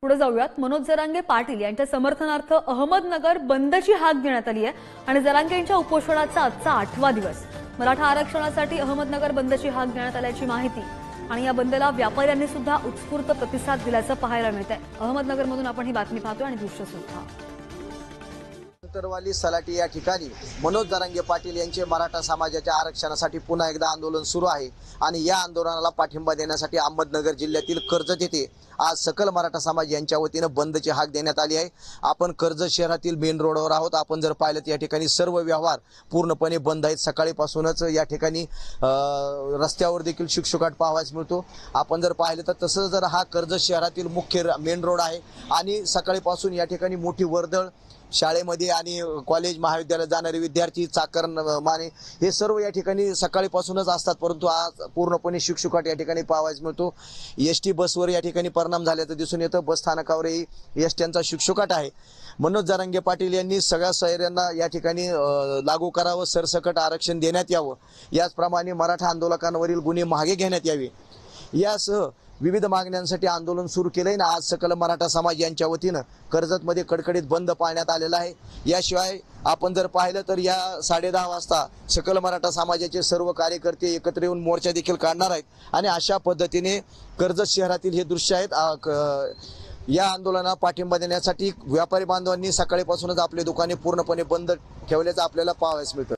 पुढे जाऊयात। मनोज जरांगे पाटील यांच्या समर्थनार्थ अहमदनगर बंदची हाक देण्यात आली आहे आणि जरांगे यांच्या उपोषणाचा आजचा 8वा दिवस। मराठा आरक्षणासाठी अहमदनगर बंदची हाक देण्यात आल्याची माहिती आणि या बंदला व्यापाऱ्यांनी सुद्धा उत्स्फूर्त प्रतिसाद दिल्याचं पाहायला मिळतंय। अहमदनगरमधून आपण ही बातमी पाहतोय आणि दृश्य सुद्धा। अंतरवाली सलाटी या ठिकाणी मनोज जरांगे पाटील यांचे मराठा समाजाच्या आरक्षणासाठी पुन्हा एकदा आंदोलन सुरू आहे आणि या आंदोलनाला पाठिंबा देण्यासाठी अहमदनगर जिल्ह्यातील कर्जत येथे आज सकल मराठा समाज यांच्या वतीने बंदची हाक देण्यात आली आहे। आपण कर्जत शहरातील मेन रोडवर आहोत। आपण जर पाहिलं तर या ठिकाणी सर्व व्यवहार पूर्णपणे बंद आहेत। सकाळीपासूनच या ठिकाणी रस्त्यावर देखील शुकशुकाट पाहावयास मिळतो। आपण जर पाहिलं तर तसं जर हा कर्जत शहरातील मुख्य मेन रोड आहे आणि सकाळीपासून या ठिकाणी मोठी वर्दळ शाळेमध्ये आणि कॉलेज महाविद्यालयात जाणारे विद्यार्थी चाकरमाने हे सर्व या ठिकाणी सकाळीपासूनच असतात, परंतु आज पूर्णपणे शुकशुकाट या ठिकाणी पाहावयास मिळतो। एसटी बसवर या ठिकाणी परिणाम झाल्याचं दिसून येतं। बस स्थानकावरही एसट्यांचा शुकशुकाट आहे। मनोज जरांगे पाटील यांनी सगळ्या सोयऱ्यांना या ठिकाणी लागू करावं, सरसकट आरक्षण देण्यात यावं, याचप्रमाणे मराठा आंदोलकांवरील गुन्हे मागे घेण्यात यावे यासह विविध मागण्यांसाठी आंदोलन सुरू केलंय ना। आज सकल मराठा समाज यांच्या वतीनं कर्जतमध्ये कडकडीत बंद पाळण्यात आलेला आहे। याशिवाय आपण जर पाहिलं तर या 10:30 वाजता सकल मराठा समाजाचे सर्व कार्यकर्ते एकत्र येऊन मोर्चा देखील काढणार आहेत आणि अशा पद्धतीने कर्जत शहरातील हे दृश्य आहेत। या आंदोलनाला पाठिंबा देण्यासाठी व्यापारी बांधवांनी सकाळीपासूनच आपले दुकाने पूर्णपणे बंद ठेवल्याचं आपल्याला पाहावयास मिळतं।